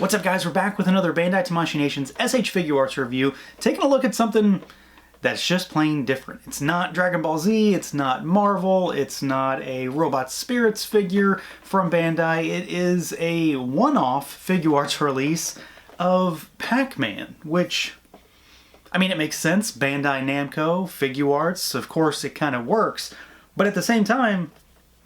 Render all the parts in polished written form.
What's up, guys? We're back with another Bandai Tamashii Nation's S.H.Figuarts review, taking a look at something that's just plain different. It's not Dragon Ball Z, it's not Marvel, it's not a Robot Spirits figure from Bandai. It is a one-off Figuarts release of Pac-Man, which, I mean, it makes sense. Bandai Namco, Figuarts, of course it kind of works, but at the same time,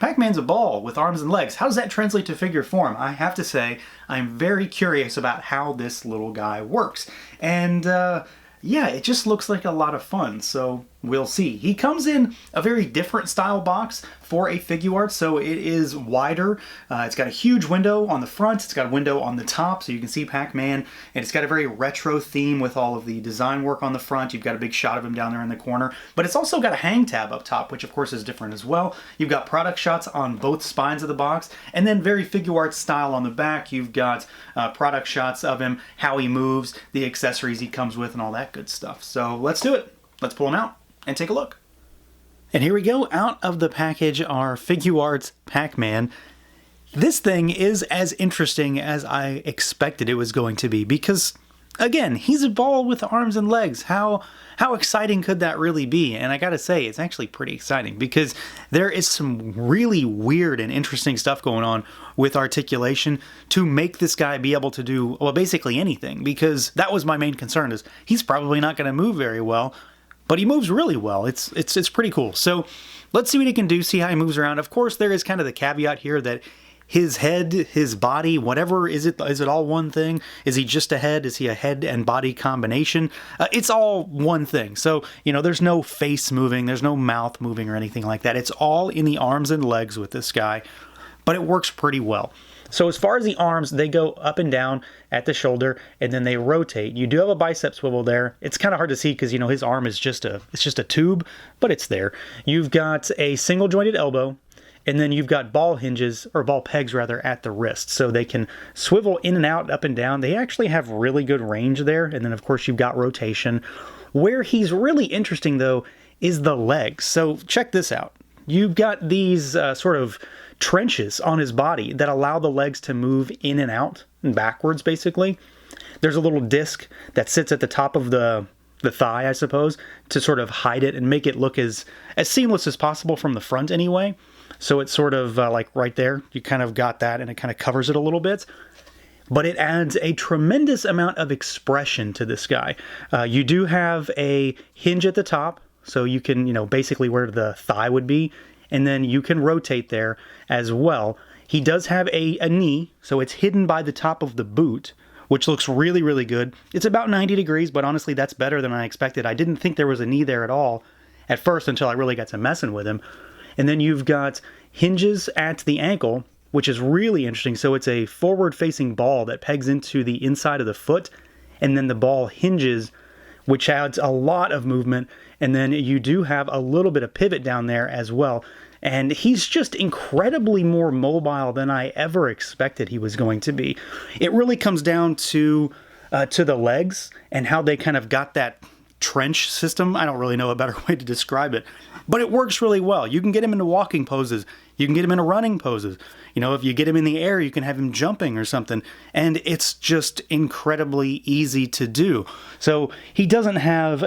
Pac-Man's a ball with arms and legs. How does that translate to figure form? I have to say, I'm very curious about how this little guy works. And yeah, it just looks like a lot of fun, so we'll see. He comes in a very different style box for a Figuarts, so it is wider. It's got a huge window on the front, it's got a window on the top so you can see Pac-Man, and it's got a very retro theme with all of the design work on the front. You've got a big shot of him down there in the corner, but it's also got a hang tab up top, which of course is different as well. You've got product shots on both spines of the box, and then very Figuarts style on the back. You've got product shots of him, how he moves, the accessories he comes with, and all that good stuff. So let's do it. Let's pull him out and take a look. And here we go. Out of the package are Figuarts Pac-Man. This thing is as interesting as I expected it was going to be because, again, he's a ball with arms and legs. How exciting could that really be? And I gotta say, it's actually pretty exciting because there is some really weird and interesting stuff going on with articulation to make this guy be able to do, well, basically anything, because that was my main concern, is he's probably not going to move very well, but he moves really well. It's pretty cool. So let's see what he can do, see how he moves around. Of course, there is kind of the caveat here that his head, his body, whatever, is it all one thing? Is he just a head? Is he a head and body combination? It's all one thing. So, you know, there's no face moving, there's no mouth moving or anything like that. It's all in the arms and legs with this guy, but it works pretty well. So as far as the arms, they go up and down at the shoulder, and then they rotate. You do have a bicep swivel there. It's kind of hard to see because, you know, his arm is just a tube, but it's there. You've got a single jointed elbow, and then you've got ball hinges, or ball pegs rather, at the wrist. So they can swivel in and out, up and down. They actually have really good range there. And then of course you've got rotation. Where he's really interesting though is the legs. So check this out. You've got these sort of trenches on his body that allow the legs to move in and out and backwards, basically. There's a little disc that sits at the top of the thigh, I suppose, to sort of hide it and make it look as seamless as possible from the front anyway. So it's sort of like right there, you kind of got that, and it kind of covers it a little bit. But it adds a tremendous amount of expression to this guy. You do have a hinge at the top, so you can, you know, basically where the thigh would be, and then you can rotate there as well. He does have a knee, so it's hidden by the top of the boot, which looks really, really good. It's about 90 degrees, but honestly, that's better than I expected. I didn't think there was a knee there at all at first until I really got to messing with him. And then you've got hinges at the ankle, which is really interesting. So it's a forward-facing ball that pegs into the inside of the foot, and then the ball hinges, which adds a lot of movement. And then you do have a little bit of pivot down there as well. And he's just incredibly more mobile than I ever expected he was going to be. It really comes down to the legs and how they kind of got that trench system. I don't really know a better way to describe it, but it works really well. You can get him into walking poses. You can get him into running poses. You know, if you get him in the air, you can have him jumping or something. And it's just incredibly easy to do. So he doesn't have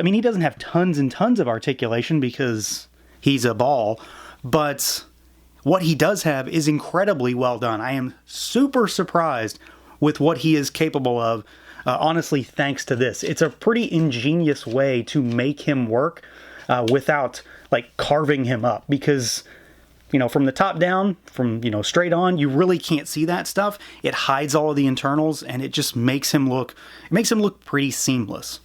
tons and tons of articulation because he's a ball, but what he does have is incredibly well done. I am super surprised with what he is capable of. Honestly, thanks to this. It's a pretty ingenious way to make him work without like carving him up, because, you know, from the top down, from, you know, straight on, you really can't see that stuff. It hides all of the internals, and it just makes him look pretty seamless.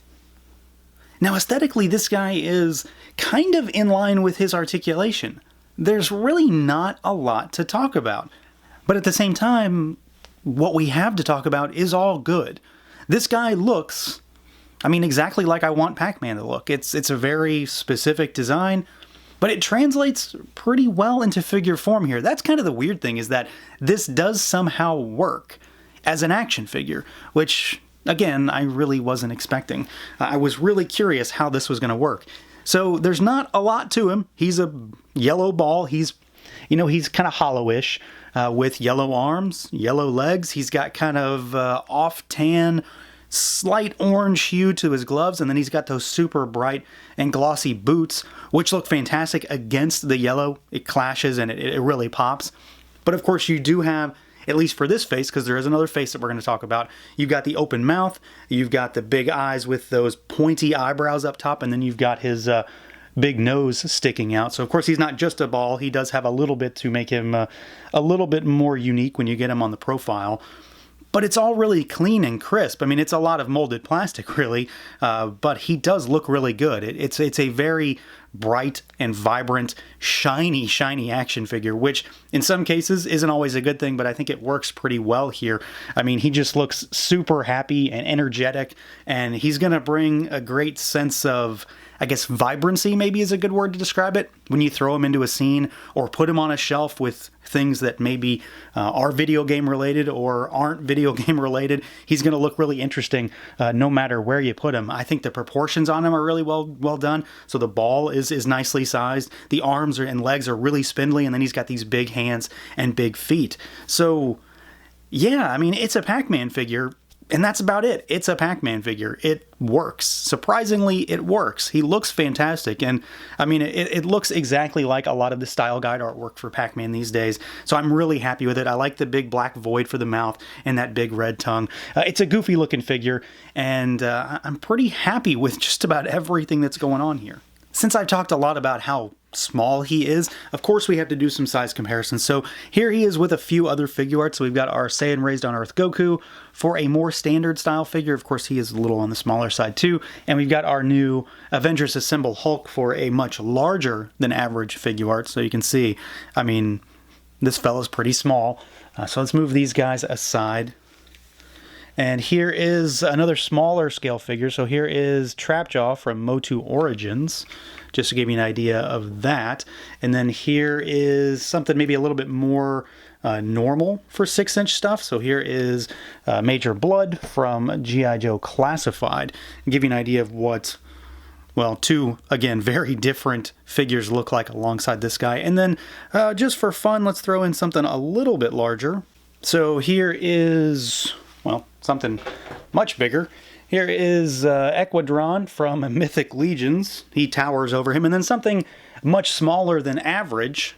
Now, aesthetically, this guy is kind of in line with his articulation. There's really not a lot to talk about, but at the same time, what we have to talk about is all good. This guy looks, I mean, exactly like I want Pac-Man to look. It's a very specific design, but it translates pretty well into figure form here. That's kind of the weird thing, is that this does somehow work as an action figure, which, again, I really wasn't expecting. I was really curious how this was going to work. So there's not a lot to him. He's a yellow ball. He's You know, he's kind of hollowish with yellow arms, yellow legs. He's got kind of off tan, slight orange hue to his gloves, and then he's got those super bright and glossy boots, which look fantastic against the yellow. It clashes and it really pops. But of course, you do have, at least for this face, because there is another face that we're going to talk about, you've got the open mouth, you've got the big eyes with those pointy eyebrows up top, and then you've got his big nose sticking out. So of course, he's not just a ball. He does have a little bit to make him a little bit more unique when you get him on the profile. But it's all really clean and crisp. I mean, it's a lot of molded plastic, really, but he does look really good. It's a very bright and vibrant, shiny action figure, which in some cases isn't always a good thing, but I think it works pretty well here. I mean, he just looks super happy and energetic, and he's going to bring a great sense of, I guess, vibrancy maybe is a good word to describe it, when you throw him into a scene or put him on a shelf with things that maybe are video game related or aren't video game related. He's going to look really interesting no matter where you put him. I think the proportions on him are really well done. So the ball is nicely sized. The arms and legs are really spindly, and then he's got these big hands and big feet. So yeah, I mean, it's a Pac-Man figure. And that's about it. It's a Pac-Man figure. It works. Surprisingly, it works. He looks fantastic. And I mean, it looks exactly like a lot of the style guide artwork for Pac-Man these days. So I'm really happy with it. I like the big black void for the mouth and that big red tongue. It's a goofy looking figure. And I'm pretty happy with just about everything that's going on here. Since I've talked a lot about how small he is, of course we have to do some size comparisons. So here he is with a few other Figuarts. So we've got our Saiyan Raised on Earth Goku for a more standard style figure. Of course, he is a little on the smaller side too. And we've got our new Avengers Assemble Hulk for a much larger than average Figuart. So you can see, I mean, this fella's pretty small. So let's move these guys aside. And here is another smaller scale figure. So here is Trapjaw from Motu Origins, just to give you an idea of that. And then here is something maybe a little bit more normal for 6-inch stuff. So here is Major Blood from G.I. Joe Classified. And give you an idea of what, well, two, again, very different figures look like alongside this guy. And then just for fun, let's throw in something a little bit larger. So here is, well, something much bigger. Here is Equadron from Mythic Legions. He towers over him. And then something much smaller than average.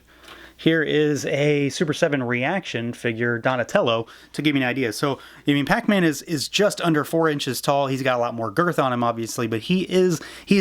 Here is a Super 7 Reaction figure, Donatello, to give you an idea. So, I mean, Pac-Man is just under 4 inches tall. He's got a lot more girth on him, obviously, but he is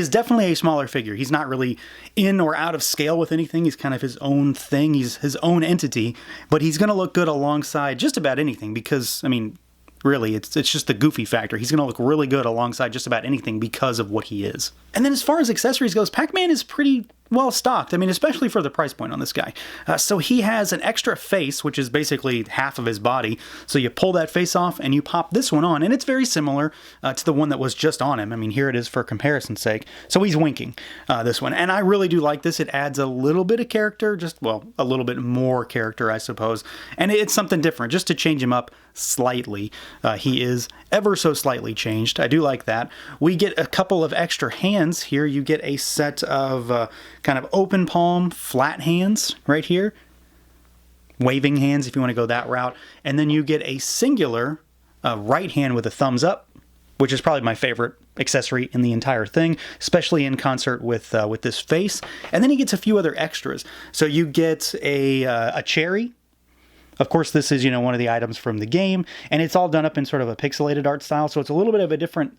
definitely a smaller figure. He's not really in or out of scale with anything. He's kind of his own thing. He's his own entity, but he's going to look good alongside just about anything because, I mean, really, it's just the goofy factor. He's going to look really good alongside just about anything because of what he is. And then as far as accessories goes, Pac-Man is pretty well stocked. I mean, especially for the price point on this guy. So he has an extra face, which is basically half of his body. So you pull that face off and you pop this one on, and it's very similar to the one that was just on him. I mean, here it is for comparison's sake. So he's winking this one. And I really do like this. It adds a little bit of character, just, well, a little bit more character, I suppose. And it's something different, just to change him up slightly. He is ever so slightly changed. I do like that. We get a couple of extra hands here. You get a set of kind of open palm, flat hands right here. Waving hands if you want to go that route. And then you get a singular right hand with a thumbs up, which is probably my favorite accessory in the entire thing, especially in concert with this face. And then he gets a few other extras. So you get a cherry. Of course, this is, one of the items from the game, and it's all done up in sort of a pixelated art style, so it's a little bit of a different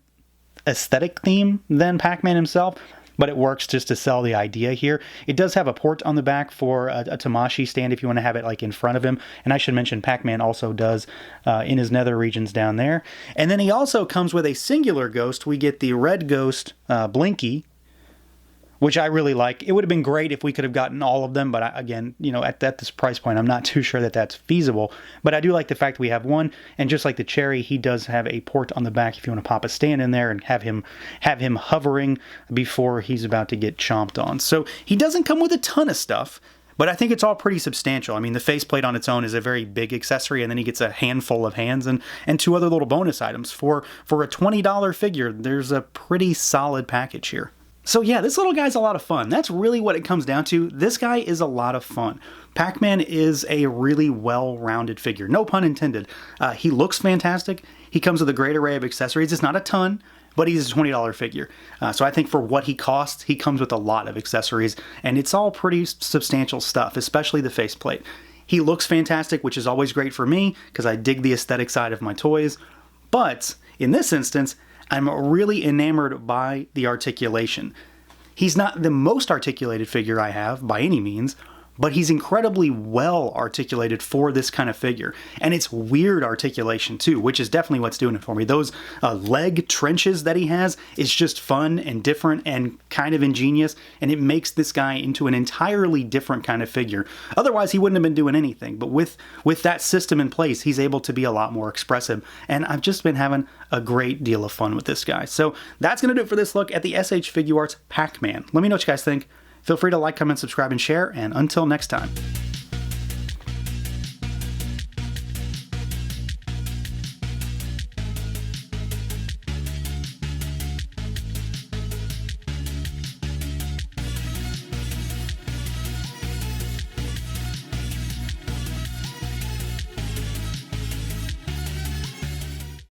aesthetic theme than Pac-Man himself, but it works just to sell the idea here. It does have a port on the back for a Tamashii stand if you want to have it like in front of him, and I should mention Pac-Man also does in his nether regions down there. And then he also comes with a singular ghost. We get the red ghost, Blinky, which I really like. It would have been great if we could have gotten all of them, but again, at this price point, I'm not too sure that that's feasible. But I do like the fact we have one, and just like the cherry, he does have a port on the back if you want to pop a stand in there and have him hovering before he's about to get chomped on. So he doesn't come with a ton of stuff, but I think it's all pretty substantial. I mean, the faceplate on its own is a very big accessory, and then he gets a handful of hands and two other little bonus items. For a $20 figure, there's a pretty solid package here. So yeah, this little guy's a lot of fun. That's really what it comes down to. This guy is a lot of fun. Pac-Man is a really well-rounded figure, no pun intended. He looks fantastic. He comes with a great array of accessories. It's not a ton, but he's a $20 figure. So I think for what he costs, he comes with a lot of accessories, and it's all pretty substantial stuff, especially the faceplate. He looks fantastic, which is always great for me, because I dig the aesthetic side of my toys. But in this instance, I'm really enamored by the articulation. He's not the most articulated figure I have by any means, but he's incredibly well articulated for this kind of figure. And it's weird articulation too, which is definitely what's doing it for me. Those leg trenches that he has is just fun and different and kind of ingenious, and it makes this guy into an entirely different kind of figure. Otherwise, he wouldn't have been doing anything, but with that system in place, he's able to be a lot more expressive, and I've just been having a great deal of fun with this guy. So that's going to do it for this look at the S.H. Figuarts Pac-Man. Let me know what you guys think. Feel free to like, comment, subscribe, and share, and until next time.